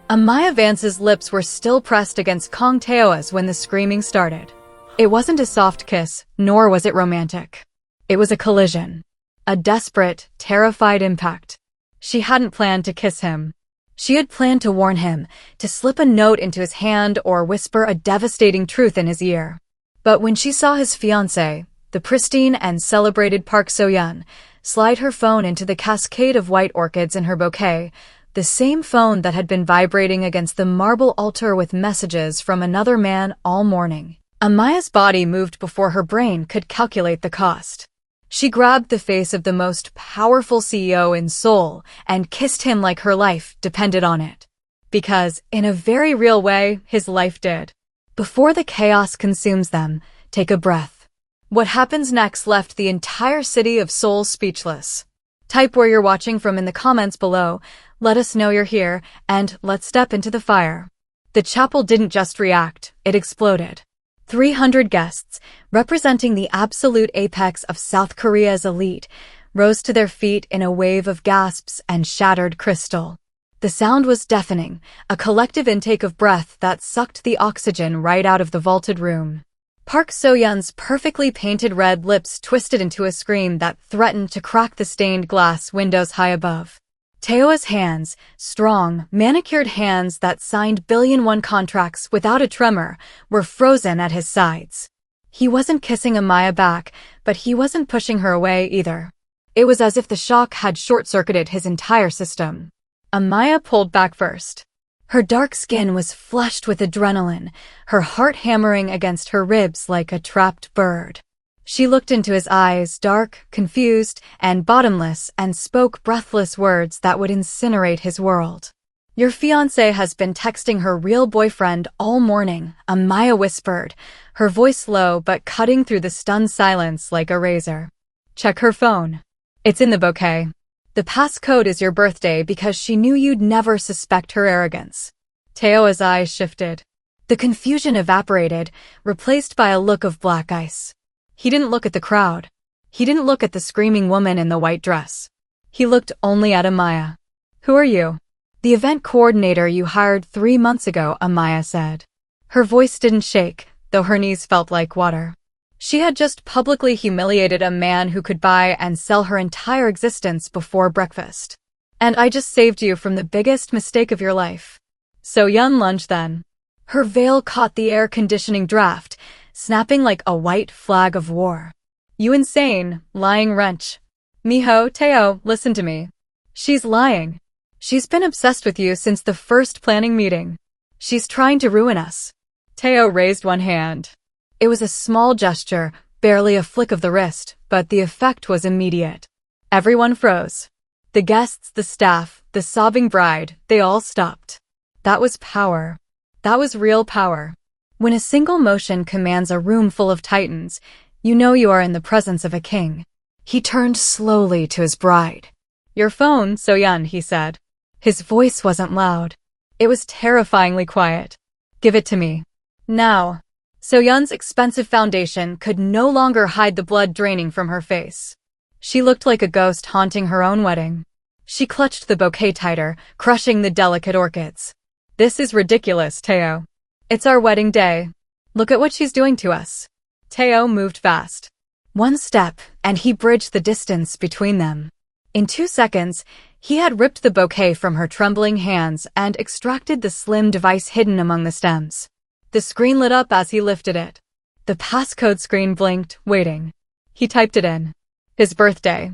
Amaya Vance's lips were still pressed against Kang Tae-oh's when the screaming started. It wasn't a soft kiss, nor was it romantic. It was a collision. A desperate, terrified impact. She hadn't planned to kiss him. She had planned to warn him, to slip a note into his hand or whisper a devastating truth in his ear. But when she saw his fiancée, the pristine and celebrated Park So-yeon, slide her phone into the cascade of white orchids in her bouquet, the same phone that had been vibrating against the marble altar with messages from another man all morning, Amaya's body moved before her brain could calculate the cost. She grabbed the face of the most powerful CEO in Seoul and kissed him like her life depended on it. Because, in a very real way, his life did. Before the chaos consumes them, take a breath. What happens next left the entire city of Seoul speechless. Type where you're watching from in the comments below, let us know you're here, and let's step into the fire. The chapel didn't just react, it exploded. 300 guests, representing the absolute apex of South Korea's elite, rose to their feet in a wave of gasps and shattered crystal. The sound was deafening, a collective intake of breath that sucked the oxygen right out of the vaulted room. Park So-yeon's perfectly painted red lips twisted into a scream that threatened to crack the stained glass windows high above. Tae-oh's hands, strong, manicured hands that signed billion-won contracts without a tremor, were frozen at his sides. He wasn't kissing Amaya back, but he wasn't pushing her away either. It was as if the shock had short-circuited his entire system. Amaya pulled back first. Her dark skin was flushed with adrenaline, her heart hammering against her ribs like a trapped bird. She looked into his eyes, dark, confused, and bottomless, and spoke breathless words that would incinerate his world. "Your fiancée has been texting her real boyfriend all morning," Amaya whispered, her voice low but cutting through the stunned silence like a razor. "Check her phone. It's in the bouquet. The passcode is your birthday because she knew you'd never suspect her arrogance." Tae-oh's eyes shifted. The confusion evaporated, replaced by a look of black ice. He didn't look at the crowd. He didn't look at the screaming woman in the white dress. He looked only at Amaya. "Who are you?" "The event coordinator you hired 3 months ago," Amaya said. Her voice didn't shake, though her knees felt like water. She had just publicly humiliated a man who could buy and sell her entire existence before breakfast. "And I just saved you from the biggest mistake of your life." So-yeon lunged then. Her veil caught the air conditioning draft, snapping like a white flag of war. "You insane, lying wretch. Miho, Tae-oh, listen to me. She's lying. She's been obsessed with you since the first planning meeting. She's trying to ruin us." Tae-oh raised one hand. It was a small gesture, barely a flick of the wrist, but the effect was immediate. Everyone froze. The guests, the staff, the sobbing bride, they all stopped. That was power. That was real power. When a single motion commands a room full of titans, you know you are in the presence of a king. He turned slowly to his bride. "Your phone, So-yeon," he said. His voice wasn't loud. It was terrifyingly quiet. "Give it to me. Now." So-yeon's expensive foundation could no longer hide the blood draining from her face. She looked like a ghost haunting her own wedding. She clutched the bouquet tighter, crushing the delicate orchids. "This is ridiculous, Tae-oh. It's our wedding day. Look at what she's doing to us." Tae-oh moved fast. One step, and he bridged the distance between them. In 2 seconds, he had ripped the bouquet from her trembling hands and extracted the slim device hidden among the stems. The screen lit up as he lifted it. The passcode screen blinked, waiting. He typed it in. His birthday.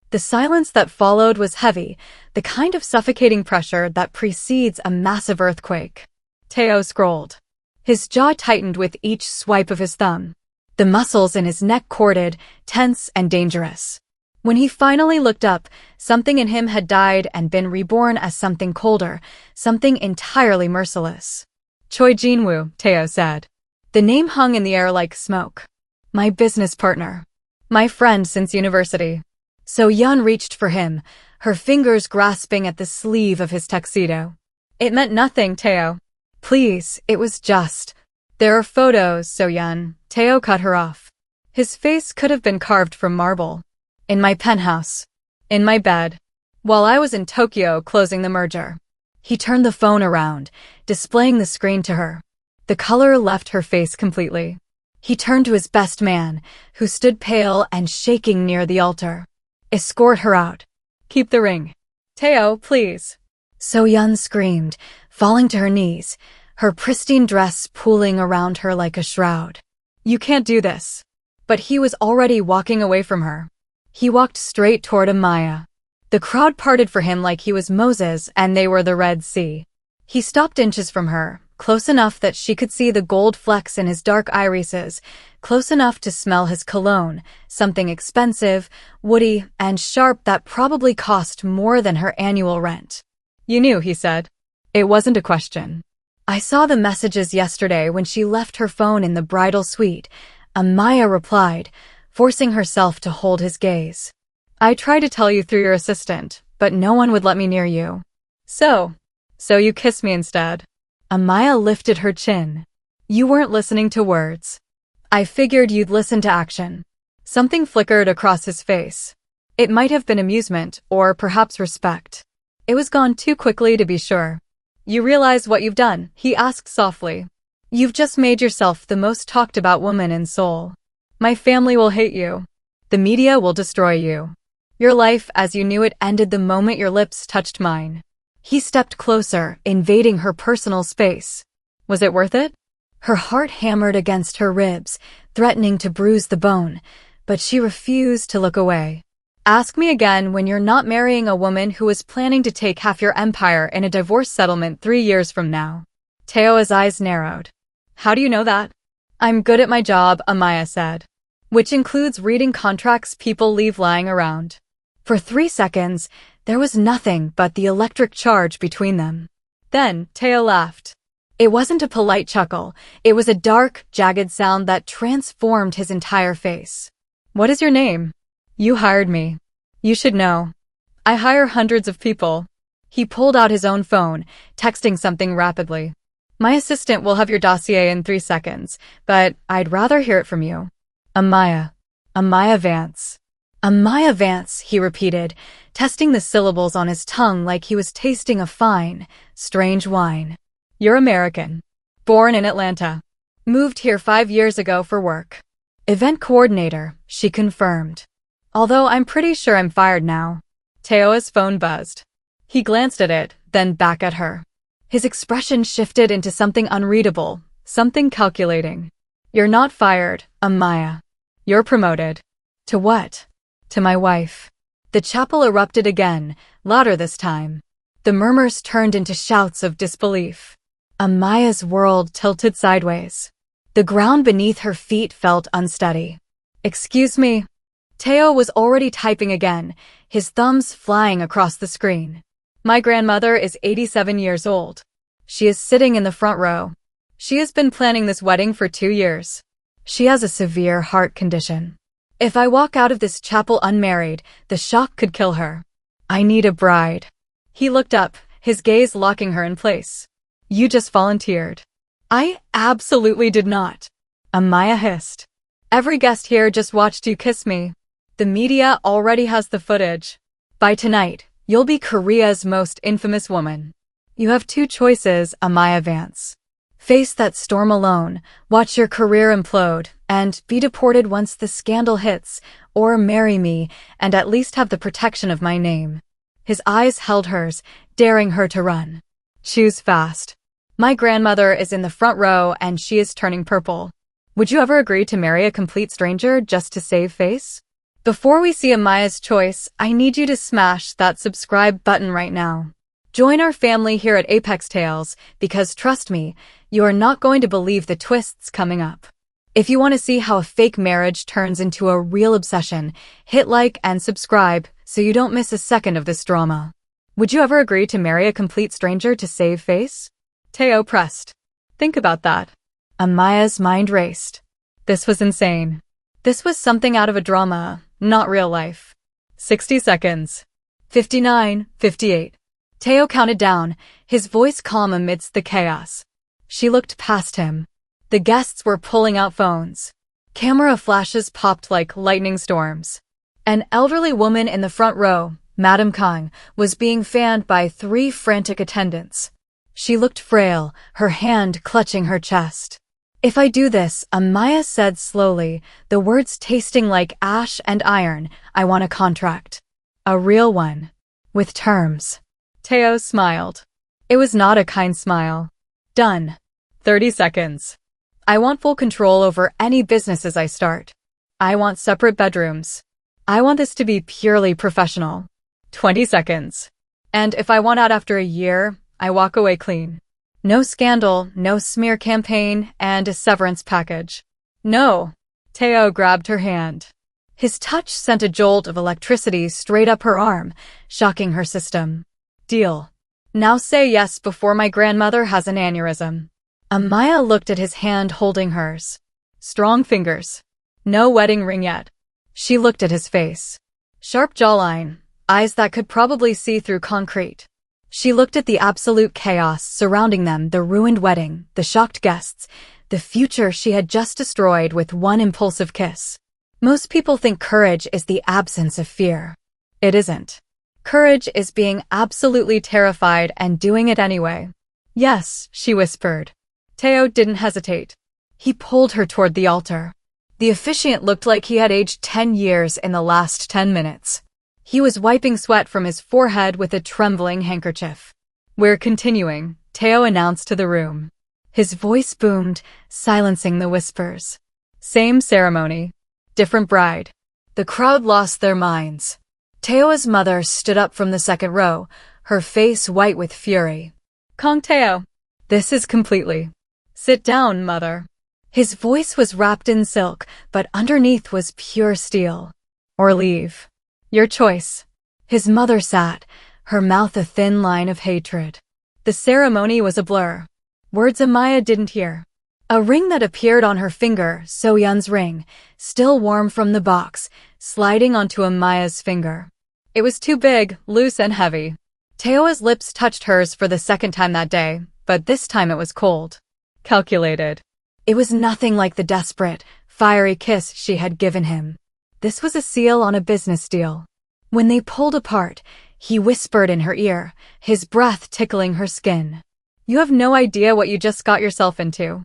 The silence that followed was heavy, the kind of suffocating pressure that precedes a massive earthquake. Tae-oh scrolled. His jaw tightened with each swipe of his thumb. The muscles in his neck corded, tense and dangerous. When he finally looked up, something in him had died and been reborn as something colder, something entirely merciless. "Choi Jin-woo," Tae-oh said. The name hung in the air like smoke. "My business partner. My friend since university." So-yeon reached for him, her fingers grasping at the sleeve of his tuxedo. "It meant nothing, Tae-oh. Please, it was just." "There are photos, So-yeon." Tae-oh cut her off. His face could have been carved from marble. "In my penthouse. In my bed. While I was in Tokyo closing the merger." He turned the phone around, displaying the screen to her. The color left her face completely. He turned to his best man, who stood pale and shaking near the altar. Escort her out. Keep the ring. Tae-oh, please. So-yeon screamed, falling to her knees, her pristine dress pooling around her like a shroud. You can't do this. But he was already walking away from her. He walked straight toward Amaya. The crowd parted for him like he was Moses and they were the Red Sea. He stopped inches from her, close enough that she could see the gold flecks in his dark irises, close enough to smell his cologne, something expensive, woody, and sharp that probably cost more than her annual rent. You knew, he said. It wasn't a question. I saw the messages yesterday when she left her phone in the bridal suite, Amaya replied, forcing herself to hold his gaze. I tried to tell you through your assistant, but no one would let me near you. So you kissed me instead. Amaya lifted her chin. You weren't listening to words. I figured you'd listen to action. Something flickered across his face. It might have been amusement, or perhaps respect. It was gone too quickly to be sure. You realize what you've done? He asked softly. You've just made yourself the most talked about woman in Seoul. My family will hate you. The media will destroy you. Your life as you knew it ended the moment your lips touched mine. He stepped closer, invading her personal space. Was it worth it? Her heart hammered against her ribs, threatening to bruise the bone, but she refused to look away. Ask me again when you're not marrying a woman who is planning to take half your empire in a divorce settlement 3 years from now. Tae-oh's eyes narrowed. How do you know that? I'm good at my job, Amaya said. Which includes reading contracts people leave lying around. For 3 seconds, there was nothing but the electric charge between them. Then, Tae-oh laughed. It wasn't a polite chuckle, it was a dark, jagged sound that transformed his entire face. What is your name? You hired me. You should know. I hire hundreds of people. He pulled out his own phone, texting something rapidly. My assistant will have your dossier in 3 seconds, but I'd rather hear it from you. Amaya. Amaya Vance. Amaya Vance, he repeated, testing the syllables on his tongue like he was tasting a fine, strange wine. You're American. Born in Atlanta. Moved here 5 years ago for work. Event coordinator, she confirmed. Although I'm pretty sure I'm fired now. Tae-oh's phone buzzed. He glanced at it, then back at her. His expression shifted into something unreadable, something calculating. You're not fired, Amaya. You're promoted. To what? To my wife. The chapel erupted again, louder this time. The murmurs turned into shouts of disbelief. Amaya's world tilted sideways. The ground beneath her feet felt unsteady. Excuse me. Tae-oh was already typing again, his thumbs flying across the screen. My grandmother is 87 years old. She is sitting in the front row. She has been planning this wedding for 2 years. She has a severe heart condition. If I walk out of this chapel unmarried, the shock could kill her. I need a bride. He looked up, his gaze locking her in place. You just volunteered. I absolutely did not. Amaya hissed. Every guest here just watched you kiss me. The media already has the footage. By tonight, you'll be Korea's most infamous woman. You have 2 choices, Amaya Vance. Face that storm alone, watch your career implode, and be deported once the scandal hits, or marry me and at least have the protection of my name. His eyes held hers, daring her to run. Choose fast. My grandmother is in the front row and she is turning purple. Would you ever agree to marry a complete stranger just to save face? Before we see Amaya's choice, I need you to smash that subscribe button right now. Join our family here at Apex Tales, because trust me, you are not going to believe the twists coming up. If you want to see how a fake marriage turns into a real obsession, hit like and subscribe so you don't miss a second of this drama. Would you ever agree to marry a complete stranger to save face? Tae-oh pressed. Think about that. Amaya's mind raced. This was insane. This was something out of a drama, not real life. 60 seconds. 59, 58. Tae-oh counted down, his voice calm amidst the chaos. She looked past him. The guests were pulling out phones. Camera flashes popped like lightning storms. An elderly woman in the front row, Madame Kang, was being fanned by 3 frantic attendants. She looked frail, her hand clutching her chest. "If I do this," Amaya said slowly, the words tasting like ash and iron, "I want a contract. A real one. With terms." Tae-oh smiled. It was not a kind smile. "Done. 30 seconds. I want full control over any businesses I start. I want separate bedrooms. I want this to be purely professional. 20 seconds. And if I want out after a year, I walk away clean. No scandal, no smear campaign, and a severance package." "No." Tae-oh grabbed her hand. His touch sent a jolt of electricity straight up her arm, shocking her system. "Deal. Now say yes before my grandmother has an aneurysm." Amaya looked at his hand holding hers. Strong fingers. No wedding ring yet. She looked at his face. Sharp jawline, eyes that could probably see through concrete. She looked at the absolute chaos surrounding them, the ruined wedding, the shocked guests, the future she had just destroyed with one impulsive kiss. Most people think courage is the absence of fear. It isn't. Courage is being absolutely terrified and doing it anyway. "Yes," she whispered. Tae-oh didn't hesitate. He pulled her toward the altar. The officiant looked like he had aged 10 years in the last 10 minutes. He was wiping sweat from his forehead with a trembling handkerchief. "We're continuing," Tae-oh announced to the room. His voice boomed, silencing the whispers. Same ceremony. Different bride. The crowd lost their minds. Tae-oh's mother stood up from the second row, her face white with fury. "Kang Tae-oh, this is completely. Sit down, mother." His voice was wrapped in silk, but underneath was pure steel. "Or leave. Your choice." His mother sat, her mouth a thin line of hatred. The ceremony was a blur. Words Amaya didn't hear. A ring that appeared on her finger, So-yeon's ring, still warm from the box, sliding onto Amaya's finger. It was too big, loose and heavy. Tae-oh's lips touched hers for the second time that day, but this time it was cold. Calculated. It was nothing like the desperate, fiery kiss she had given him. This was a seal on a business deal. When they pulled apart, he whispered in her ear, his breath tickling her skin. "You have no idea what you just got yourself into."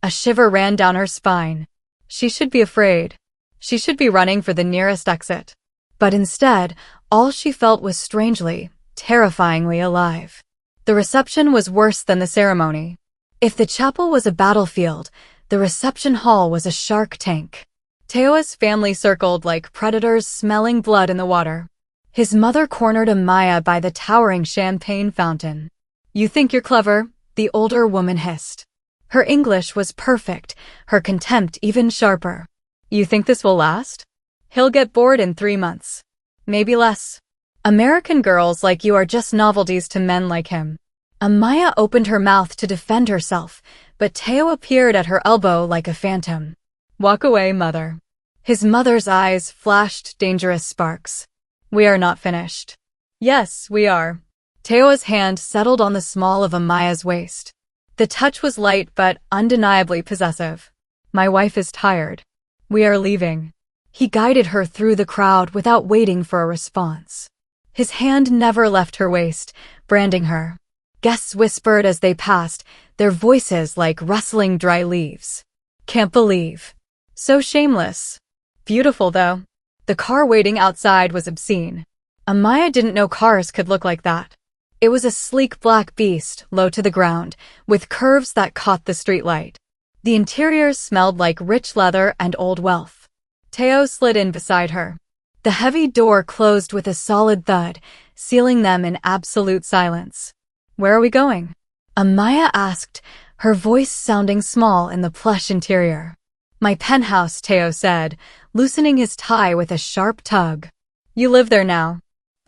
A shiver ran down her spine. She should be afraid. She should be running for the nearest exit. But instead, all she felt was strangely, terrifyingly alive. The reception was worse than the ceremony. If the chapel was a battlefield, the reception hall was a shark tank. Tae-oh's family circled like predators smelling blood in the water. His mother cornered Amaya by the towering champagne fountain. "You think you're clever?" the older woman hissed. Her English was perfect, her contempt even sharper. "You think this will last? He'll get bored in 3 months. Maybe less. American girls like you are just novelties to men like him." Amaya opened her mouth to defend herself, but Tae-oh appeared at her elbow like a phantom. "Walk away, mother." His mother's eyes flashed dangerous sparks. "We are not finished." "Yes, we are." Tae-oh's hand settled on the small of Amaya's waist. The touch was light but undeniably possessive. "My wife is tired. We are leaving." He guided her through the crowd without waiting for a response. His hand never left her waist, branding her. Guests whispered as they passed, their voices like rustling dry leaves. "Can't believe. So shameless. Beautiful, though." The car waiting outside was obscene. Amaya didn't know cars could look like that. It was a sleek black beast, low to the ground, with curves that caught the streetlight. The interior smelled like rich leather and old wealth. Tae-oh slid in beside her. The heavy door closed with a solid thud, sealing them in absolute silence. "Where are we going?" Amaya asked, her voice sounding small in the plush interior. "My penthouse," Tae-oh said, loosening his tie with a sharp tug. "You live there now."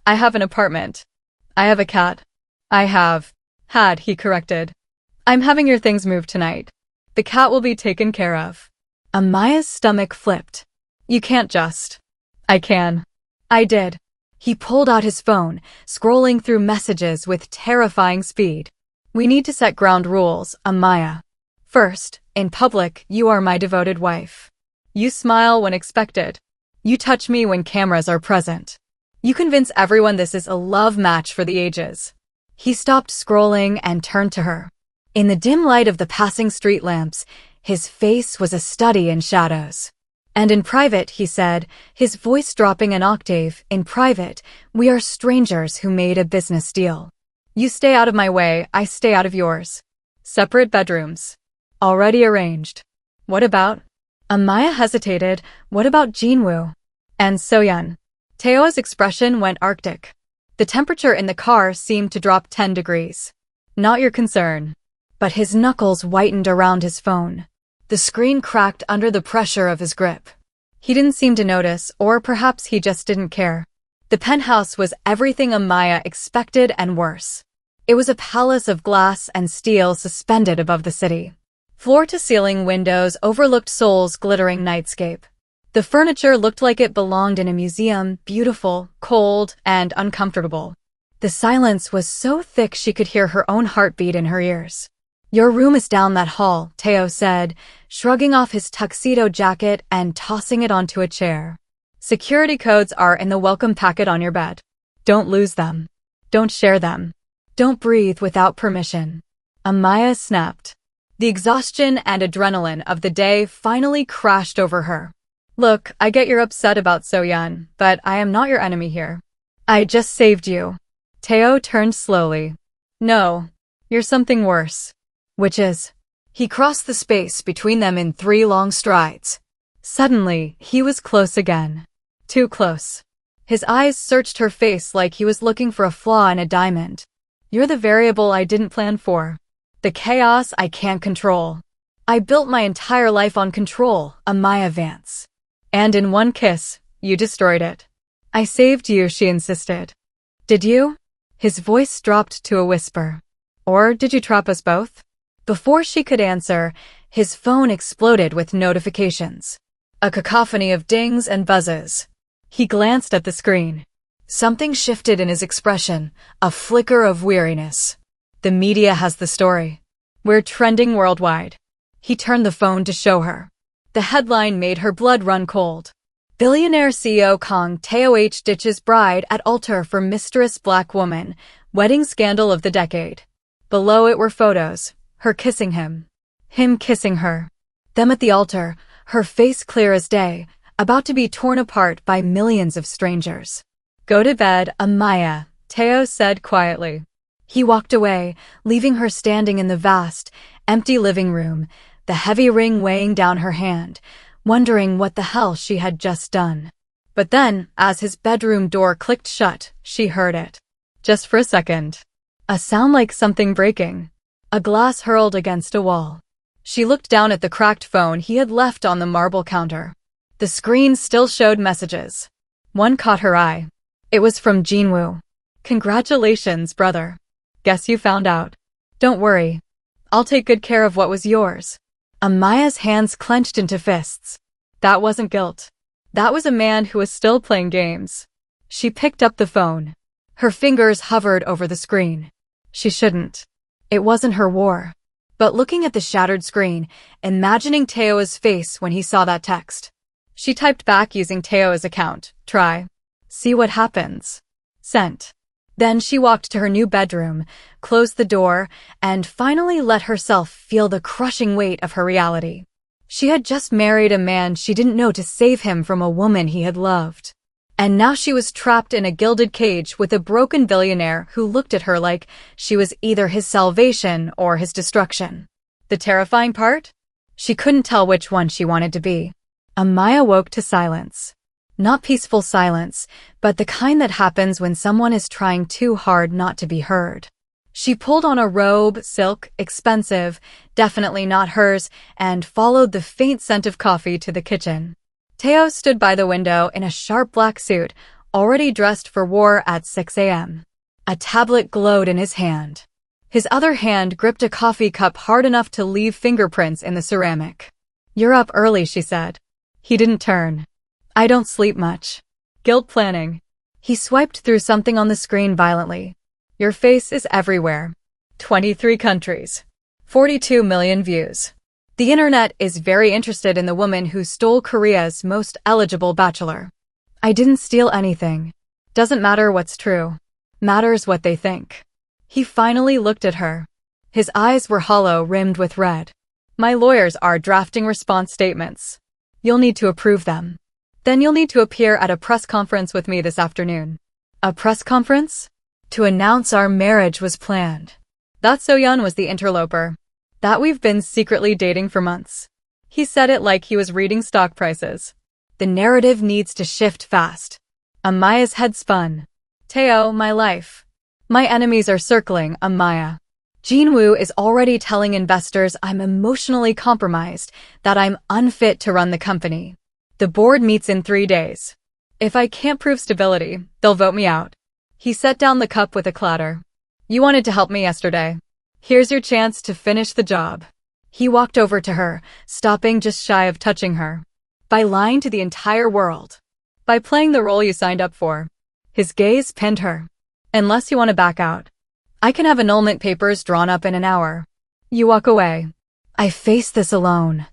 "I have an apartment. I have a cat." Had, he corrected. "I'm having your things moved tonight. The cat will be taken care of." Amaya's stomach flipped. "You can't just." "I can." "I did." He pulled out his phone, scrolling through messages with terrifying speed. "We need to set ground rules, Amaya. First, in public, you are my devoted wife. You smile when expected. You touch me when cameras are present. You convince everyone this is a love match for the ages. He stopped scrolling and turned to her. In the dim light of the passing street lamps, his face was a study in shadows. And in private, he said, his voice dropping an octave, in private, we are strangers who made a business deal. You stay out of my way, I stay out of yours. Separate bedrooms. Already arranged. What about? Amaya hesitated. What about Jinwoo? And Soyeon? Tae-oh's expression went arctic. The temperature in the car seemed to drop 10 degrees. Not your concern. But his knuckles whitened around his phone. The screen cracked under the pressure of his grip. He didn't seem to notice, or perhaps he just didn't care. The penthouse was everything Amaya expected and worse. It was a palace of glass and steel suspended above the city. Floor-to-ceiling windows overlooked Seoul's glittering nightscape. The furniture looked like it belonged in a museum, beautiful, cold, and uncomfortable. The silence was so thick she could hear her own heartbeat in her ears. Your room is down that hall, Tae-oh said, shrugging off his tuxedo jacket and tossing it onto a chair. Security codes are in the welcome packet on your bed. Don't lose them. Don't share them. Don't breathe without permission. Amaya snapped. The exhaustion and adrenaline of the day finally crashed over her. Look, I get you're upset about Soyeon, but I am not your enemy here. I just saved you. Tae-oh turned slowly. No, you're something worse. Which is? He crossed the space between them in 3 long strides. Suddenly, he was close again. Too close. His eyes searched her face like he was looking for a flaw in a diamond. You're the variable I didn't plan for. The chaos I can't control. I built my entire life on control, Amaya Vance. And in one kiss, you destroyed it. I saved you, she insisted. Did you? His voice dropped to a whisper. Or did you trap us both? Before she could answer, his phone exploded with notifications. A cacophony of dings and buzzes. He glanced at the screen. Something shifted in his expression, a flicker of weariness. The media has the story. We're trending worldwide. He turned the phone to show her. The headline made her blood run cold. Billionaire CEO Kang Tae-oh ditches bride at altar for mistress black woman, wedding scandal of the decade. Below it were photos. Her kissing him. Him kissing her. Them at the altar, her face clear as day, about to be torn apart by millions of strangers. Go to bed, Amaya, Tae-oh said quietly. He walked away, leaving her standing in the vast, empty living room, the heavy ring weighing down her hand, wondering what the hell she had just done. But then, as his bedroom door clicked shut, she heard it. Just for a second. A sound like something breaking. A glass hurled against a wall. She looked down at the cracked phone he had left on the marble counter. The screen still showed messages. One caught her eye. It was from Jinwoo. Congratulations, brother. Guess you found out. Don't worry. I'll take good care of what was yours. Amaya's hands clenched into fists. That wasn't guilt. That was a man who was still playing games. She picked up the phone. Her fingers hovered over the screen. She shouldn't. It wasn't her war. But looking at the shattered screen, imagining Tae-oh's face when he saw that text. She typed back using Tae-oh's account. Try. See what happens. Sent. Then she walked to her new bedroom, closed the door, and finally let herself feel the crushing weight of her reality. She had just married a man she didn't know to save him from a woman he had loved. And now she was trapped in a gilded cage with a broken billionaire who looked at her like she was either his salvation or his destruction. The terrifying part? She couldn't tell which one she wanted to be. Amaya woke to silence. Not peaceful silence, but the kind that happens when someone is trying too hard not to be heard. She pulled on a robe, silk, expensive, definitely not hers, and followed the faint scent of coffee to the kitchen. Tae-oh stood by the window in a sharp black suit, already dressed for war at 6 a.m. A tablet glowed in his hand. His other hand gripped a coffee cup hard enough to leave fingerprints in the ceramic. You're up early, she said. He didn't turn. I don't sleep much. Guilt planning. He swiped through something on the screen violently. Your face is everywhere. 23 countries. 42 million views. The internet is very interested in the woman who stole Korea's most eligible bachelor. I didn't steal anything. Doesn't matter what's true. Matters what they think. He finally looked at her. His eyes were hollow, rimmed with red. My lawyers are drafting response statements. You'll need to approve them. Then you'll need to appear at a press conference with me this afternoon. A press conference? To announce our marriage was planned. That So-yeon was the interloper. That we've been secretly dating for months. He said it like he was reading stock prices. The narrative needs to shift fast. Amaya's head spun. Tae-oh, my life. My enemies are circling, Amaya. Jinwoo is already telling investors I'm emotionally compromised, that I'm unfit to run the company. The board meets in 3 days. If I can't prove stability, they'll vote me out. He set down the cup with a clatter. You wanted to help me yesterday. Here's your chance to finish the job. He walked over to her, stopping just shy of touching her. By lying to the entire world. By playing the role you signed up for. His gaze pinned her. Unless you want to back out. I can have annulment papers drawn up in an hour. You walk away. I face this alone.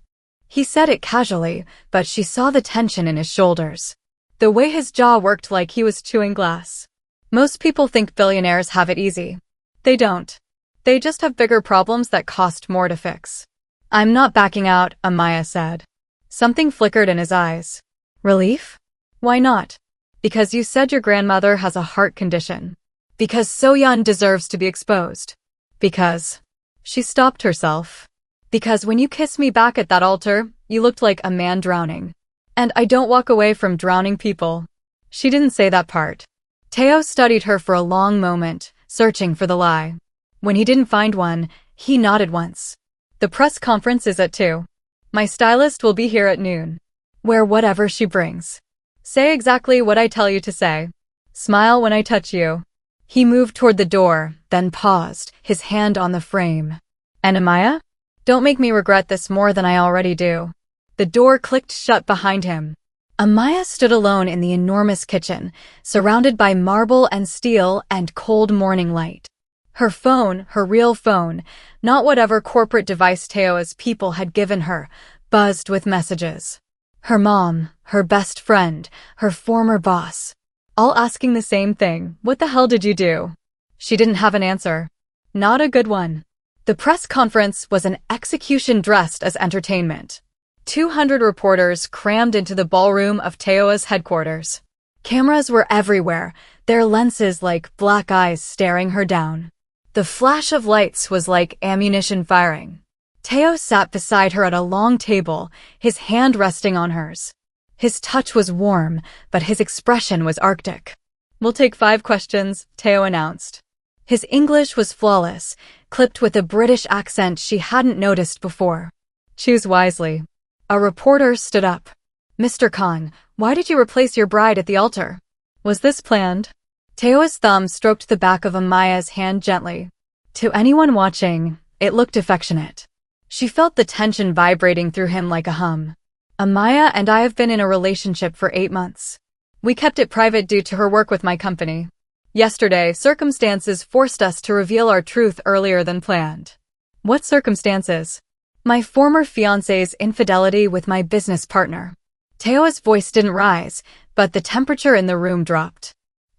He said it casually, but she saw the tension in his shoulders. The way his jaw worked like he was chewing glass. Most people think billionaires have it easy. They don't. They just have bigger problems that cost more to fix. I'm not backing out, Amaya said. Something flickered in his eyes. Relief? Why not? Because you said your grandmother has a heart condition. Because So-yeon deserves to be exposed. Because... She stopped herself. Because when you kissed me back at that altar, you looked like a man drowning. And I don't walk away from drowning people. She didn't say that part. Tae-oh studied her for a long moment, searching for the lie. When he didn't find one, he nodded once. The press conference is at 2. My stylist will be here at noon. Wear whatever she brings. Say exactly what I tell you to say. Smile when I touch you. He moved toward the door, then paused, his hand on the frame. And Amaya? Don't make me regret this more than I already do. The door clicked shut behind him. Amaya stood alone in the enormous kitchen, surrounded by marble and steel and cold morning light. Her phone, her real phone, not whatever corporate device Tae-oh's people had given her, buzzed with messages. Her mom, her best friend, her former boss. All asking the same thing, what the hell did you do? She didn't have an answer. Not a good one. The press conference was an execution dressed as entertainment. 200 reporters crammed into the ballroom of Tae-oh's headquarters. Cameras were everywhere, their lenses like black eyes staring her down. The flash of lights was like ammunition firing. Tae-oh sat beside her at a long table, his hand resting on hers. His touch was warm, but his expression was arctic. We'll take 5 questions, Tae-oh announced. His English was flawless, clipped with a British accent she hadn't noticed before. Choose wisely. A reporter stood up. Mr. Kang, why did you replace your bride at the altar? Was this planned? Tae-oh's thumb stroked the back of Amaya's hand gently. To anyone watching, it looked affectionate. She felt the tension vibrating through him like a hum. Amaya and I have been in a relationship for 8 months. We kept it private due to her work with my company. Yesterday, circumstances forced us to reveal our truth earlier than planned. What circumstances? My former fiancé's infidelity with my business partner. Tae-oh's voice didn't rise, but the temperature in the room dropped.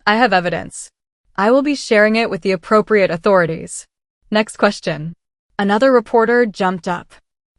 I have evidence. I will be sharing it with the appropriate authorities. Next question. Another reporter jumped up.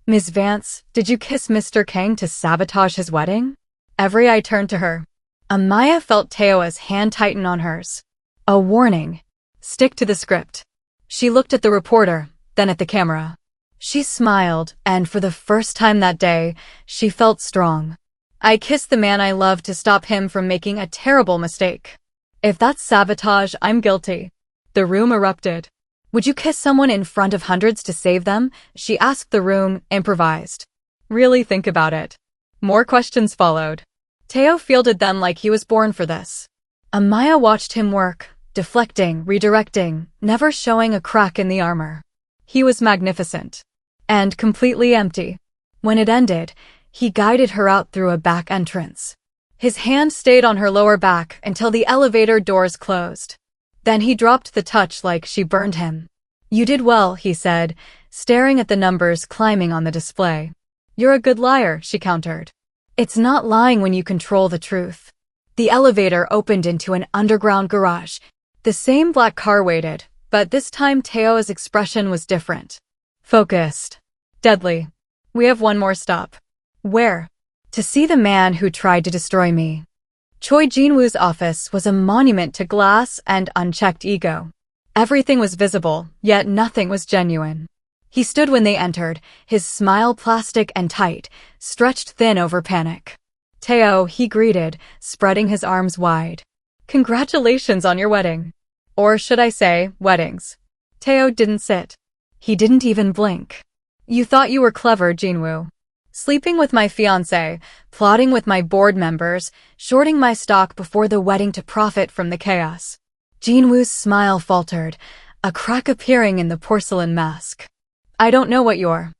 Ms. Vance, did you kiss Mr. Kang to sabotage his wedding? Every eye turned to her. Amaya felt Tae-oh's hand tighten on hers. A warning. Stick to the script. She looked at the reporter, then at the camera. She smiled, and for the first time that day, she felt strong. I kissed the man I love to stop him from making a terrible mistake. If that's sabotage, I'm guilty. The room erupted. Would you kiss someone in front of hundreds to save them? She asked the room, improvised. Really think about it. More questions followed. Tae-oh fielded them like he was born for this. Amaya watched him work, deflecting, redirecting, never showing a crack in the armor. He was magnificent. And completely empty. When it ended, he guided her out through a back entrance. His hand stayed on her lower back until the elevator doors closed. Then he dropped the touch like she burned him. You did well, he said, staring at the numbers climbing on the display. You're a good liar, she countered. It's not lying when you control the truth. The elevator opened into an underground garage. The same black car waited, but this time Tae-oh's expression was different. Focused. Deadly. We have one more stop. Where? To see the man who tried to destroy me. Choi Jin-woo's office was a monument to glass and unchecked ego. Everything was visible, yet nothing was genuine. He stood when they entered, his smile plastic and tight, stretched thin over panic. Tae-oh, he greeted, spreading his arms wide. Congratulations on your wedding. Or should I say, weddings. Tae-oh didn't sit. He didn't even blink. You thought you were clever, Jin-woo. Sleeping with my fiancé, plotting with my board members, shorting my stock before the wedding to profit from the chaos. Jin-woo's smile faltered, a crack appearing in the porcelain mask. I don't know what you're.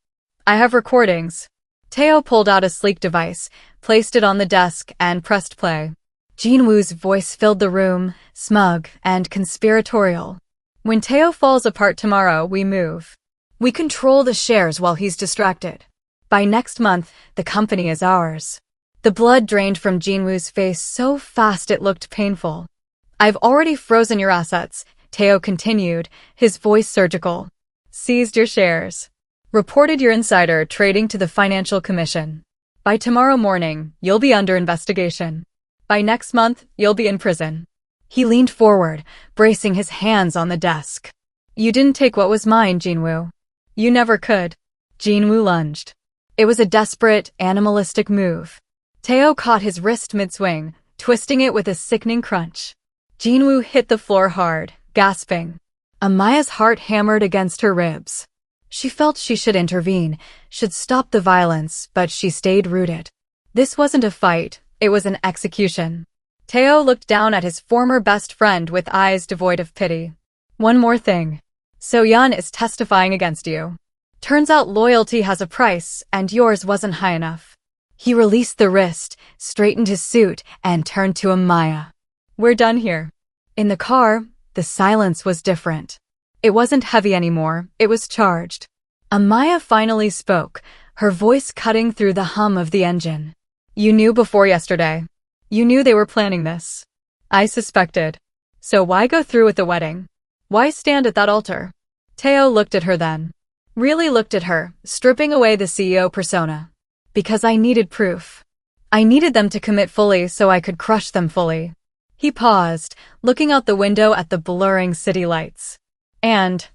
I have recordings. Tae-oh pulled out a sleek device, placed it on the desk, and pressed play. Jin-woo's voice filled the room, smug and conspiratorial. When Tae-oh falls apart tomorrow, we move. We control the shares while he's distracted. By next month, the company is ours. The blood drained from Jin-woo's face so fast it looked painful. I've already frozen your assets, Tae-oh continued, his voice surgical. Seized your shares. Reported your insider trading to the Financial Commission. By tomorrow morning, you'll be under investigation. By next month, you'll be in prison. He leaned forward, bracing his hands on the desk. You didn't take what was mine, Jin-woo. You never could. Jin-woo lunged. It was a desperate, animalistic move. Tae-oh caught his wrist mid-swing, twisting it with a sickening crunch. Jin-woo hit the floor hard, gasping. Amaya's heart hammered against her ribs. She felt she should intervene, should stop the violence, but she stayed rooted. This wasn't a fight, it was an execution. Tae-oh looked down at his former best friend with eyes devoid of pity. One more thing. So-yeon is testifying against you. Turns out loyalty has a price, and yours wasn't high enough. He released the wrist, straightened his suit, and turned to Amaya. We're done here. In the car, the silence was different. It wasn't heavy anymore, it was charged. Amaya finally spoke, her voice cutting through the hum of the engine. You knew before yesterday. You knew they were planning this. I suspected. So why go through with the wedding? Why stand at that altar? Tae-oh looked at her then. Really looked at her, stripping away the CEO persona. Because I needed proof. I needed them to commit fully so I could crush them fully. He paused, looking out the window at the blurring city lights. And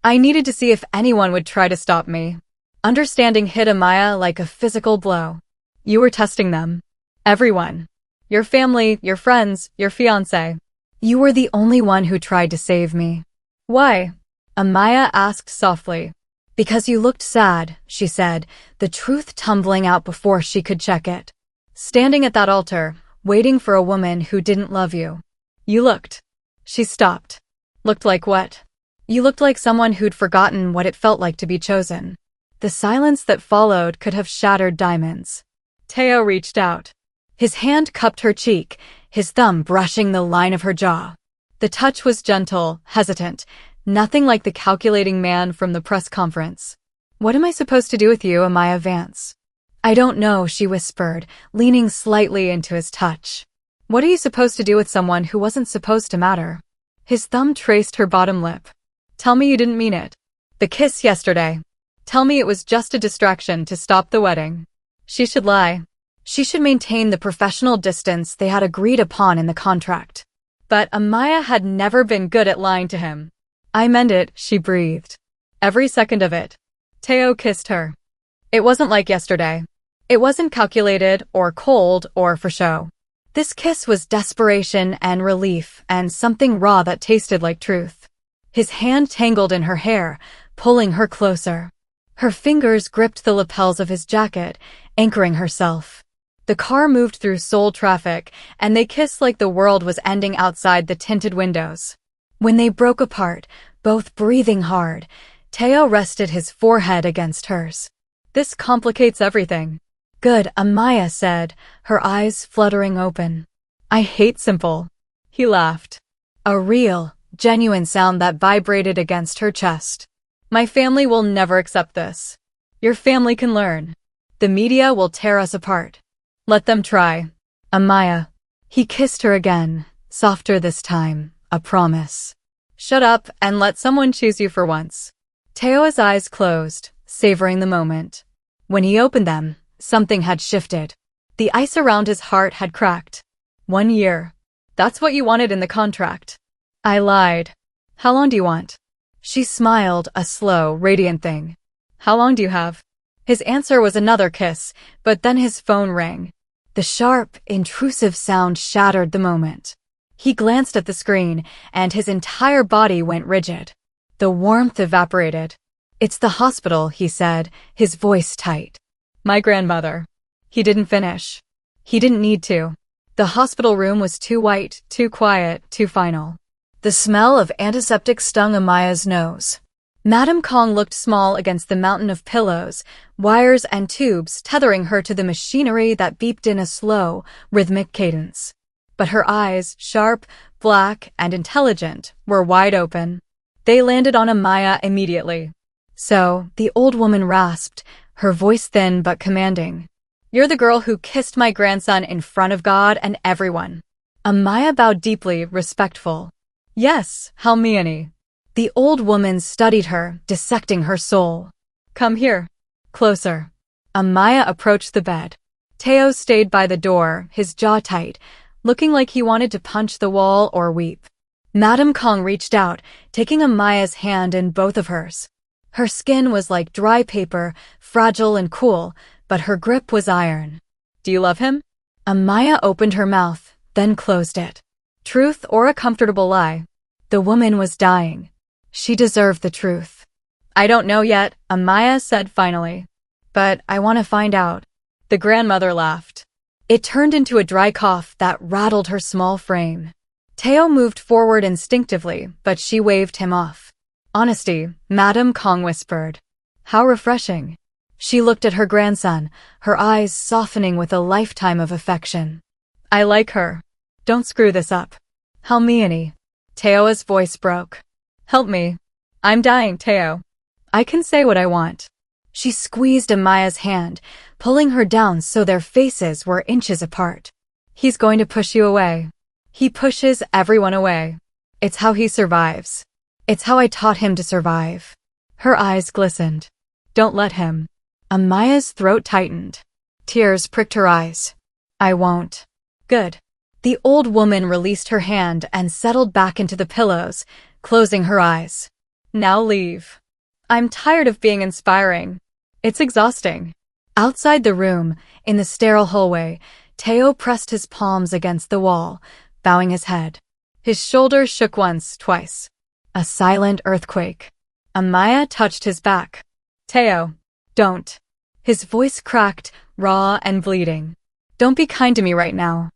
I needed to see if anyone would try to stop me. Understanding hit Amaya like a physical blow. You were testing them. Everyone. Your family, your friends, your fiancé. You were the only one who tried to save me. Why? Amaya asked softly. Because you looked sad, she said, the truth tumbling out before she could check it. Standing at that altar, waiting for a woman who didn't love you. You looked. She stopped. Looked like what? You looked like someone who'd forgotten what it felt like to be chosen. The silence that followed could have shattered diamonds. Tae-oh reached out. His hand cupped her cheek, his thumb brushing the line of her jaw. The touch was gentle, hesitant, nothing like the calculating man from the press conference. What am I supposed to do with you, Amaya Vance? I don't know, she whispered, leaning slightly into his touch. What are you supposed to do with someone who wasn't supposed to matter? His thumb traced her bottom lip. Tell me you didn't mean it. The kiss yesterday. Tell me it was just a distraction to stop the wedding. She should lie. She should maintain the professional distance they had agreed upon in the contract. But Amaya had never been good at lying to him. I meant it, she breathed. Every second of it. Tae-oh kissed her. It wasn't like yesterday. It wasn't calculated, or cold, or for show. This kiss was desperation and relief and something raw that tasted like truth. His hand tangled in her hair, pulling her closer. Her fingers gripped the lapels of his jacket, anchoring herself. The car moved through Seoul traffic, and they kissed like the world was ending outside the tinted windows. When they broke apart, both breathing hard, Tae-oh rested his forehead against hers. This complicates everything. Good, Amaya said, her eyes fluttering open. I hate simple. He laughed. A real, genuine sound that vibrated against her chest. My family will never accept this. Your family can learn. The media will tear us apart. Let them try. Amaya. He kissed her again, softer this time, a promise. Shut up and let someone choose you for once. Tae-oh's eyes closed, savoring the moment. When he opened them, something had shifted. The ice around his heart had cracked. 1 year. That's what you wanted in the contract. I lied. How long do you want? She smiled, a slow, radiant thing. How long do you have? His answer was another kiss, but then his phone rang. The sharp, intrusive sound shattered the moment. He glanced at the screen, and his entire body went rigid. The warmth evaporated. It's the hospital, he said, his voice tight. My grandmother. He didn't finish. He didn't need to. The hospital room was too white, too quiet, too final. The smell of antiseptic stung Amaya's nose. Madame Kang looked small against the mountain of pillows, wires and tubes tethering her to the machinery that beeped in a slow, rhythmic cadence. But her eyes, sharp, black, and intelligent, were wide open. They landed on Amaya immediately. So, the old woman rasped, her voice thin but commanding. You're the girl who kissed my grandson in front of God and everyone. Amaya bowed deeply, respectful. Yes, Halmiani. The old woman studied her, dissecting her soul. Come here. Closer. Amaya approached the bed. Tae-oh stayed by the door, his jaw tight, looking like he wanted to punch the wall or weep. Madame Kang reached out, taking Amaya's hand in both of hers. Her skin was like dry paper, fragile and cool, but her grip was iron. Do you love him? Amaya opened her mouth, then closed it. Truth or a comfortable lie? The woman was dying. She deserved the truth. I don't know yet, Amaya said finally. But I want to find out. The grandmother laughed. It turned into a dry cough that rattled her small frame. Tae-oh moved forward instinctively, but she waved him off. Honesty, Madame Kang whispered. How refreshing. She looked at her grandson, her eyes softening with a lifetime of affection. I like her. Don't screw this up. Halmiani. Tae-oh's voice broke. Help me. I'm dying, Tae-oh. I can say what I want. She squeezed Amaya's hand, pulling her down so their faces were inches apart. He's going to push you away. He pushes everyone away. It's how he survives. It's how I taught him to survive. Her eyes glistened. Don't let him. Amaya's throat tightened. Tears pricked her eyes. I won't. Good. The old woman released her hand and settled back into the pillows, closing her eyes. Now leave. I'm tired of being inspiring. It's exhausting. Outside the room, in the sterile hallway, Tae-oh pressed his palms against the wall, bowing his head. His shoulders shook once, twice. A silent earthquake. Amaya touched his back. Tae-oh, don't. His voice cracked, raw and bleeding. Don't be kind to me right now.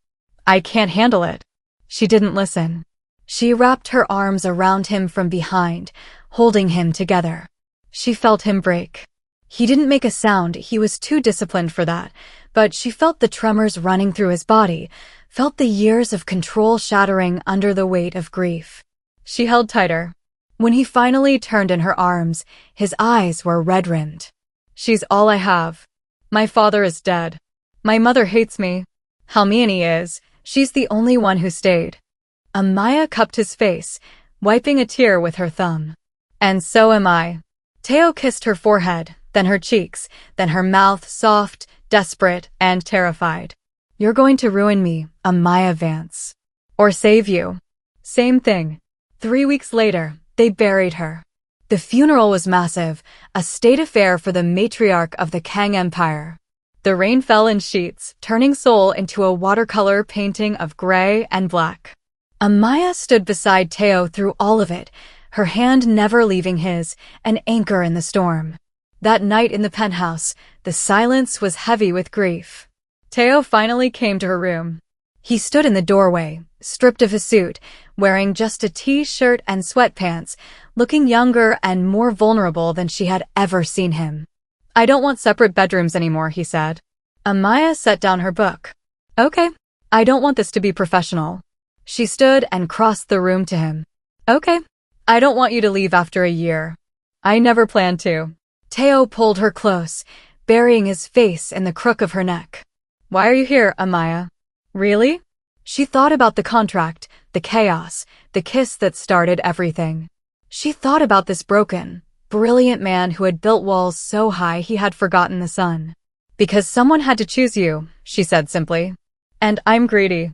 I can't handle it. She didn't listen. She wrapped her arms around him from behind, holding him together. She felt him break. He didn't make a sound, he was too disciplined for that, but she felt the tremors running through his body, felt the years of control shattering under the weight of grief. She held tighter. When he finally turned in her arms, his eyes were red-rimmed. She's all I have. My father is dead. My mother hates me. Halmiani is. She's the only one who stayed. Amaya cupped his face, wiping a tear with her thumb. And so am I. Tae-oh kissed her forehead, then her cheeks, then her mouth, soft, desperate, and terrified. You're going to ruin me, Amaya Vance. Or save you. Same thing. 3 weeks later, they buried her. The funeral was massive, a state affair for the matriarch of the Kang Empire. The rain fell in sheets, turning Seoul into a watercolor painting of gray and black. Amaya stood beside Tae-oh through all of it, her hand never leaving his, an anchor in the storm. That night in the penthouse, the silence was heavy with grief. Tae-oh finally came to her room. He stood in the doorway, stripped of his suit, wearing just a t-shirt and sweatpants, looking younger and more vulnerable than she had ever seen him. I don't want separate bedrooms anymore, he said. Amaya set down her book. Okay. I don't want this to be professional. She stood and crossed the room to him. Okay. I don't want you to leave after a year. I never planned to. Tae-oh pulled her close, burying his face in the crook of her neck. Why are you here, Amaya? Really? She thought about the contract, the chaos, the kiss that started everything. She thought about this broken, brilliant man who had built walls so high he had forgotten the sun. Because someone had to choose you, she said simply. And I'm greedy.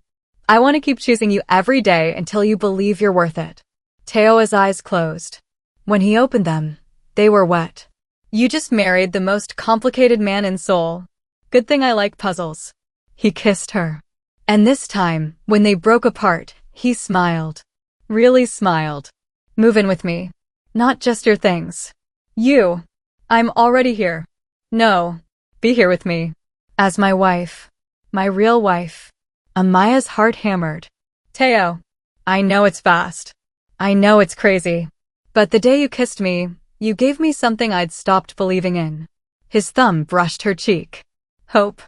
I want to keep choosing you every day until you believe you're worth it. Tae-oh's eyes closed. When he opened them, they were wet. You just married the most complicated man in Seoul. Good thing I like puzzles. He kissed her. And this time, when they broke apart, he smiled. Really smiled. Move in with me. Not just your things. You. I'm already here. No. Be here with me. As my wife. My real wife. Amaya's heart hammered. Tae-oh. I know it's fast. I know it's crazy. But the day you kissed me, you gave me something I'd stopped believing in. His thumb brushed her cheek. Hope.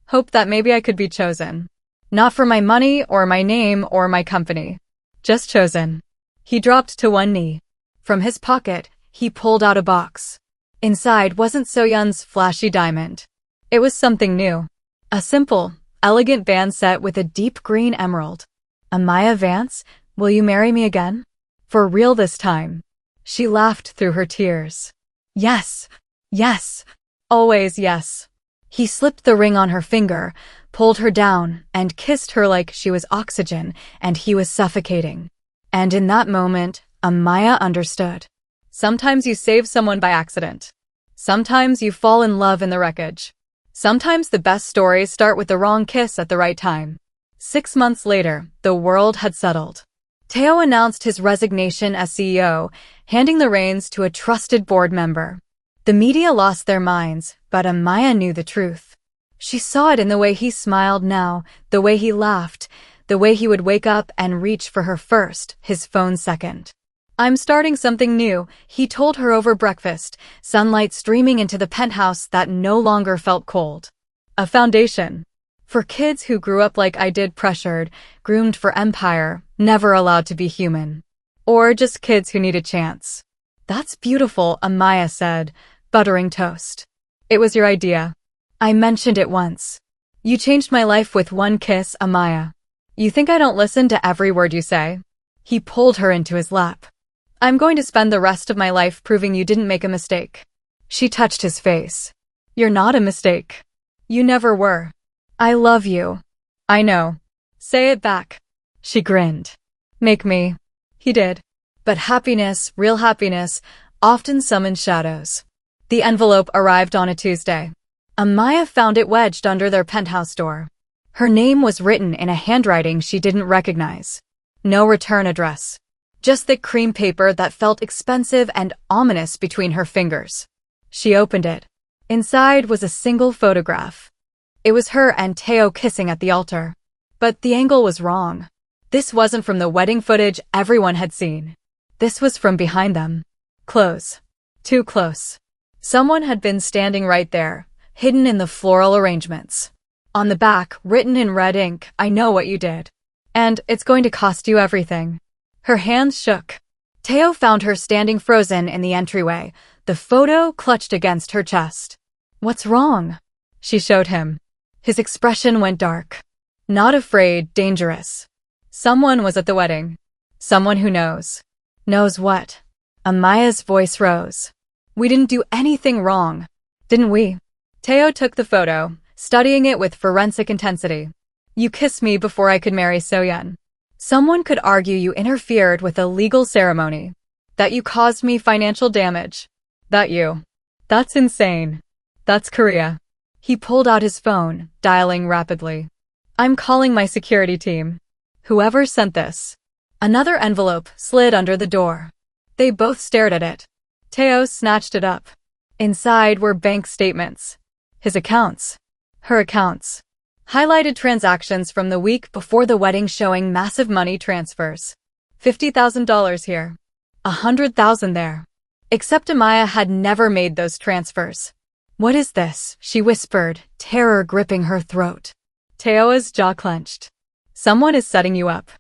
Hope that maybe I could be chosen. Not for my money or my name or my company. Just chosen. He dropped to one knee. From his pocket, he pulled out a box. Inside wasn't So-yeon's flashy diamond. It was something new. A simple, elegant band set with a deep green emerald. Amaya Vance, will you marry me again? For real this time. She laughed through her tears. Yes. Yes. Always yes. He slipped the ring on her finger, pulled her down, and kissed her like she was oxygen and he was suffocating. And in that moment, Amaya understood. Sometimes you save someone by accident. Sometimes you fall in love in the wreckage. Sometimes the best stories start with the wrong kiss at the right time. 6 months later, the world had settled. Tae-oh announced his resignation as CEO, handing the reins to a trusted board member. The media lost their minds, but Amaya knew the truth. She saw it in the way he smiled now, the way he laughed, the way he would wake up and reach for her first, his phone second. I'm starting something new, he told her over breakfast, sunlight streaming into the penthouse that no longer felt cold. A foundation. For kids who grew up like I did, pressured, groomed for empire, never allowed to be human. Or just kids who need a chance. That's beautiful, Amaya said, buttering toast. It was your idea. I mentioned it once. You changed my life with one kiss, Amaya. You think I don't listen to every word you say? He pulled her into his lap. I'm going to spend the rest of my life proving you didn't make a mistake. She touched his face. You're not a mistake. You never were. I love you. I know. Say it back. She grinned. Make me. He did. But happiness, real happiness, often summons shadows. The envelope arrived on a Tuesday. Amaya found it wedged under their penthouse door. Her name was written in a handwriting she didn't recognize. No return address. Just thick cream paper that felt expensive and ominous between her fingers. She opened it. Inside was a single photograph. It was her and Tae-oh kissing at the altar. But the angle was wrong. This wasn't from the wedding footage everyone had seen. This was from behind them. Close. Too close. Someone had been standing right there, hidden in the floral arrangements. On the back, written in red ink, I know what you did. And it's going to cost you everything. Her hands shook. Tae-oh found her standing frozen in the entryway, the photo clutched against her chest. What's wrong? She showed him. His expression went dark. Not afraid, dangerous. Someone was at the wedding. Someone who knows. Knows what? Amaya's voice rose. We didn't do anything wrong, didn't we? Tae-oh took the photo, studying it with forensic intensity. You kissed me before I could marry So-yeon. Someone could argue you interfered with a legal ceremony. That you caused me financial damage. That's insane. That's Korea. He pulled out his phone, dialing rapidly. I'm calling my security team. Whoever sent this. Another envelope slid under the door. They both stared at it. Tae-oh snatched it up. Inside were bank statements. His accounts. Her accounts. Highlighted transactions from the week before the wedding showing massive money transfers. $50,000 here. $100,000 there. Except Amaya had never made those transfers. What is this? She whispered, terror gripping her throat. Tae-oh's jaw clenched. Someone is setting you up.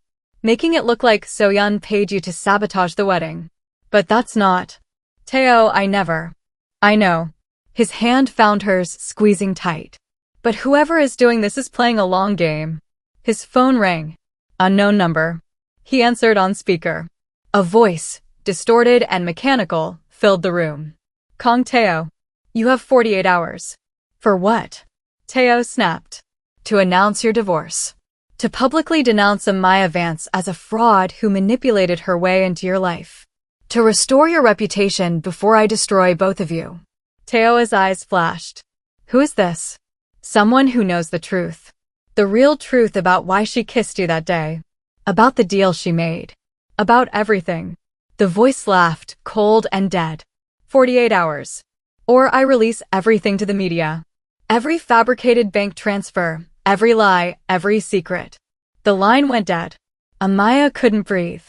Making it look like So-yeon paid you to sabotage the wedding. But that's not. Tae-oh, I know. His hand found hers, squeezing tight. But whoever is doing this is playing a long game. His phone rang. Unknown number. He answered on speaker. A voice, distorted and mechanical, filled the room. Kang Tae-oh. You have 48 hours. For what? Tae-oh snapped. To announce your divorce. To publicly denounce Amaya Vance as a fraud who manipulated her way into your life. To restore your reputation before I destroy both of you. Tae-oh's eyes flashed. Who is this? Someone who knows the truth. The real truth about why she kissed you that day. About the deal she made. About everything. The voice laughed, cold and dead. 48 hours. Or I release everything to the media. Every fabricated bank transfer, every lie, every secret. The line went dead. Amaya couldn't breathe.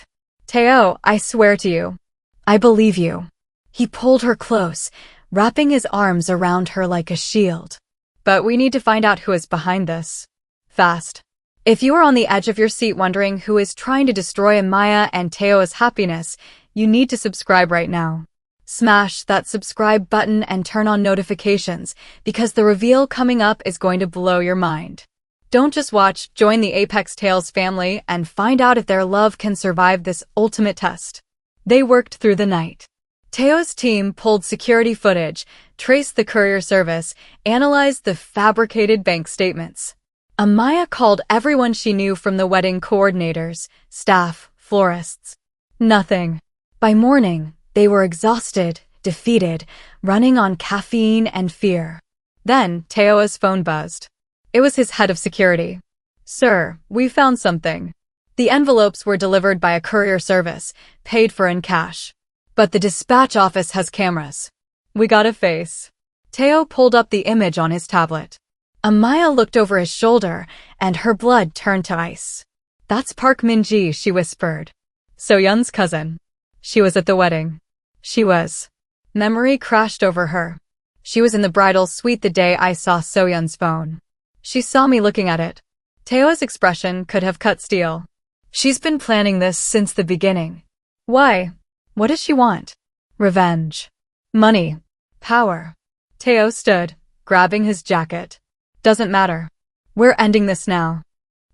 Tae-oh, I swear to you. I believe you. He pulled her close, wrapping his arms around her like a shield. But we need to find out who is behind this. Fast. If you are on the edge of your seat wondering who is trying to destroy Amaya and Tae-oh's happiness, you need to subscribe right now. Smash that subscribe button and turn on notifications, because the reveal coming up is going to blow your mind. Don't just watch, join the Apex Tales family and find out if their love can survive this ultimate test. They worked through the night. Tae-oh's team pulled security footage, traced the courier service, analyzed the fabricated bank statements. Amaya called everyone she knew from the wedding coordinators, staff, florists. Nothing. By morning, they were exhausted, defeated, running on caffeine and fear. Then, Tae-oh's phone buzzed. It was his head of security. Sir, we found something. The envelopes were delivered by a courier service, paid for in cash. But the dispatch office has cameras. We got a face. Tae-oh pulled up the image on his tablet. Amaya looked over his shoulder, and her blood turned to ice. That's Park Min-ji, she whispered. So-yeon's cousin. She was at the wedding. She was. Memory crashed over her. She was in the bridal suite the day I saw So-yeon's phone. She saw me looking at it. Tae-oh's expression could have cut steel. She's been planning this since the beginning. Why? What does she want? Revenge. Money. Power. Tae-oh stood, grabbing his jacket. Doesn't matter. We're ending this now.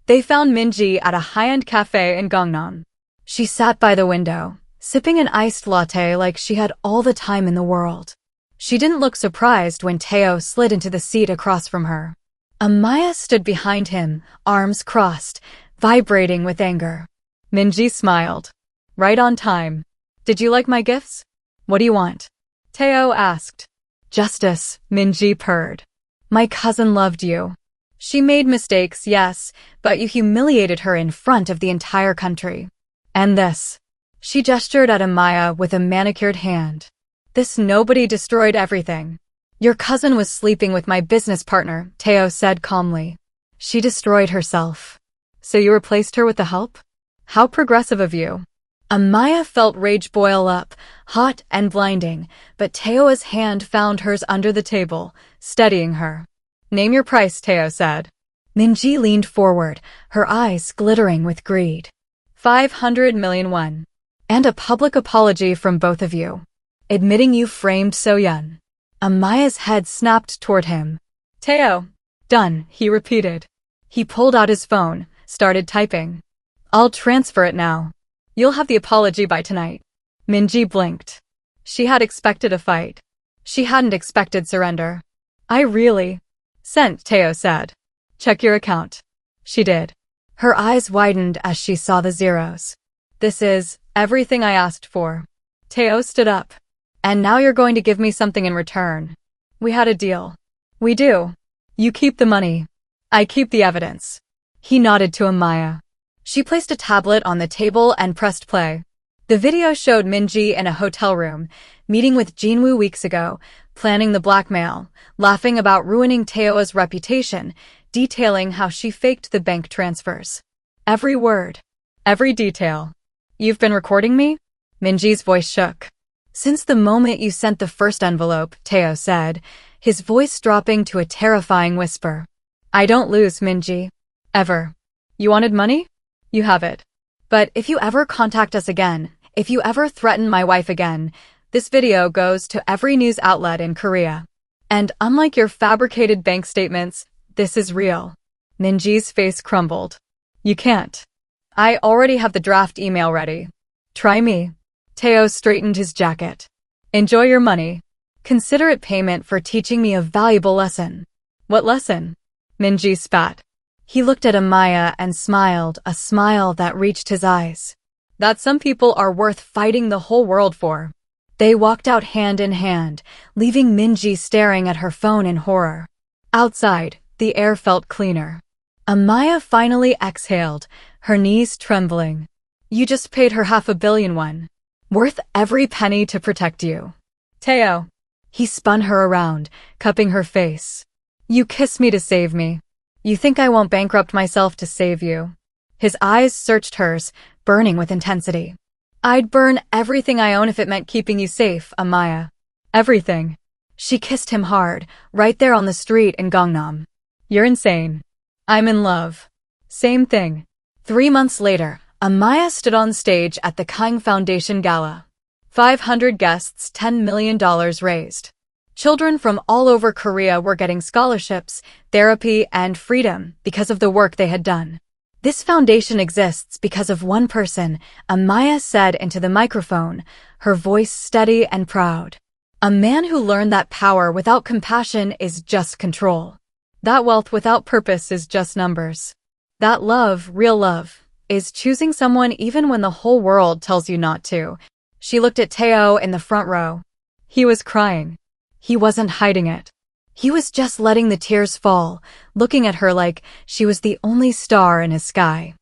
They found Min-ji at a high-end cafe in Gangnam. She sat by the window, sipping an iced latte like she had all the time in the world. She didn't look surprised when Tae-oh slid into the seat across from her. Amaya stood behind him, arms crossed, vibrating with anger. Min-ji smiled. Right on time. Did you like my gifts? What do you want? Tae-oh asked. Justice, Min-ji purred. My cousin loved you. She made mistakes, yes, but you humiliated her in front of the entire country. And this. She gestured at Amaya with a manicured hand. This nobody destroyed everything. Your cousin was sleeping with my business partner, Tae-oh said calmly. She destroyed herself. So you replaced her with the help? How progressive of you. Amaya felt rage boil up, hot and blinding, but Tae-oh's hand found hers under the table, steadying her. Name your price, Tae-oh said. Min-ji leaned forward, her eyes glittering with greed. 500 million won. And a public apology from both of you. Admitting you framed So-yeon. Amaya's head snapped toward him. Tae-oh. Done, he repeated. He pulled out his phone, started typing. I'll transfer it now. You'll have the apology by tonight. Min-ji blinked. She had expected a fight. She hadn't expected surrender. I really sent, Tae-oh said. Check your account. She did. Her eyes widened as she saw the zeros. This is everything I asked for. Tae-oh stood up. And now you're going to give me something in return. We had a deal. We do. You keep the money. I keep the evidence. He nodded to Amaya. She placed a tablet on the table and pressed play. The video showed Min-ji in a hotel room, meeting with Jinwoo weeks ago, planning the blackmail, laughing about ruining Tae-oh's reputation, detailing how she faked the bank transfers. Every word. Every detail. You've been recording me? Min-ji's voice shook. Since the moment you sent the first envelope, Tae-oh said, his voice dropping to a terrifying whisper. I don't lose, Min-ji. Ever. You wanted money? You have it. But if you ever contact us again, if you ever threaten my wife again, this video goes to every news outlet in Korea. And unlike your fabricated bank statements, this is real. Min-ji's face crumbled. You can't. I already have the draft email ready. Try me. Tae-oh straightened his jacket. Enjoy your money. Consider it payment for teaching me a valuable lesson. What lesson? Minji spat. He looked at Amaya and smiled, a smile that reached his eyes. That some people are worth fighting the whole world for. They walked out hand in hand, leaving Minji staring at her phone in horror. Outside, the air felt cleaner. Amaya finally exhaled, her knees trembling. You just paid her $500 million. Worth every penny to protect you. Tae-oh. He spun her around, cupping her face. You kiss me to save me. You think I won't bankrupt myself to save you? His eyes searched hers, burning with intensity. I'd burn everything I own if it meant keeping you safe, Amaya. Everything. She kissed him hard, right there on the street in Gangnam. You're insane. I'm in love. Same thing. 3 months later, Amaya stood on stage at the Kang Foundation Gala. 500 guests, $10 million raised. Children from all over Korea were getting scholarships, therapy, and freedom because of the work they had done. This foundation exists because of one person, Amaya said into the microphone, her voice steady and proud. A man who learned that power without compassion is just control. That wealth without purpose is just numbers. That love, real love, is choosing someone even when the whole world tells you not to. She looked at Tae-oh in the front row. He was crying. He wasn't hiding it. He was just letting the tears fall, looking at her like she was the only star in his sky.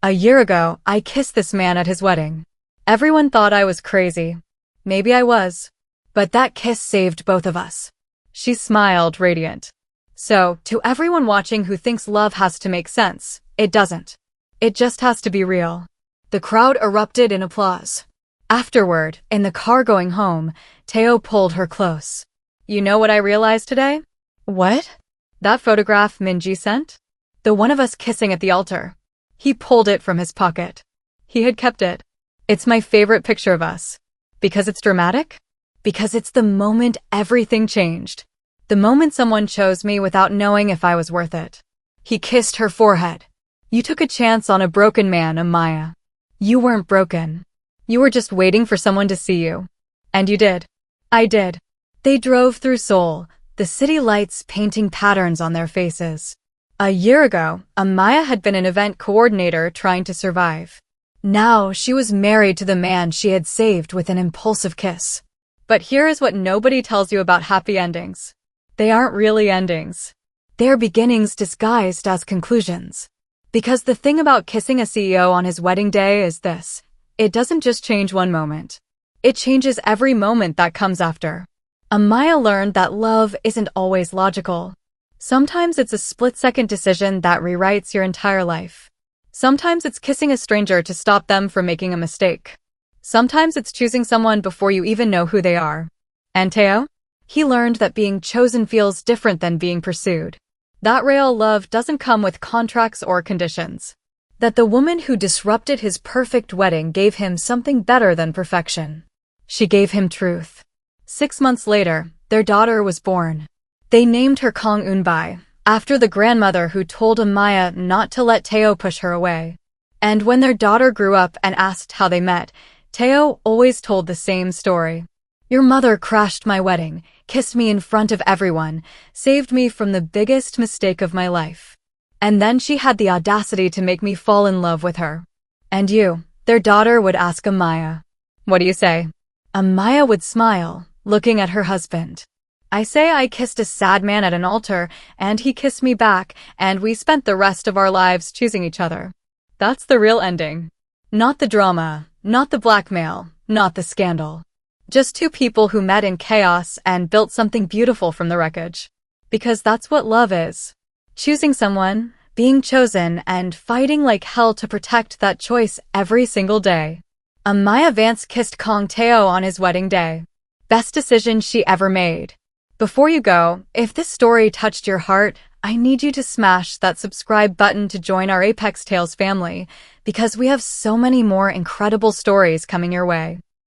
A year ago, I kissed this man at his wedding. Everyone thought I was crazy. Maybe I was. But that kiss saved both of us. She smiled, radiant. So, to everyone watching who thinks love has to make sense, it doesn't. It just has to be real. The crowd erupted in applause. Afterward, in the car going home, Tae-oh pulled her close. You know what I realized today? What? That photograph Minji sent? The one of us kissing at the altar. He pulled it from his pocket. He had kept it. It's my favorite picture of us. Because it's dramatic? Because it's the moment everything changed. The moment someone chose me without knowing if I was worth it. He kissed her forehead. You took a chance on a broken man, Amaya. You weren't broken. You were just waiting for someone to see you. And you did. I did. They drove through Seoul, the city lights painting patterns on their faces. A year ago, Amaya had been an event coordinator trying to survive. Now she was married to the man she had saved with an impulsive kiss. But here is what nobody tells you about happy endings. They aren't really endings. They're beginnings disguised as conclusions. Because the thing about kissing a CEO on his wedding day is this. It doesn't just change one moment. It changes every moment that comes after. Amaya learned that love isn't always logical. Sometimes it's a split-second decision that rewrites your entire life. Sometimes it's kissing a stranger to stop them from making a mistake. Sometimes it's choosing someone before you even know who they are. And Tae-oh? He learned that being chosen feels different than being pursued. That real love doesn't come with contracts or conditions. That the woman who disrupted his perfect wedding gave him something better than perfection. She gave him truth. 6 months later, their daughter was born. They named her Kang Eun-bai, after the grandmother who told Amaya not to let Tae-oh push her away. And when their daughter grew up and asked how they met, Tae-oh always told the same story. Your mother crashed my wedding, kissed me in front of everyone, saved me from the biggest mistake of my life. And then she had the audacity to make me fall in love with her. And you, their daughter would ask Amaya. What do you say? Amaya would smile, looking at her husband. I say I kissed a sad man at an altar, and he kissed me back, and we spent the rest of our lives choosing each other. That's the real ending. Not the drama, not the blackmail, not the scandal. Just two people who met in chaos and built something beautiful from the wreckage. Because that's what love is. Choosing someone, being chosen, and fighting like hell to protect that choice every single day. Amaya Vance kissed Kang Tae-oh on his wedding day. Best decision she ever made. Before you go, if this story touched your heart, I need you to smash that subscribe button to join our Apex Tales family, because we have so many more incredible stories coming your way.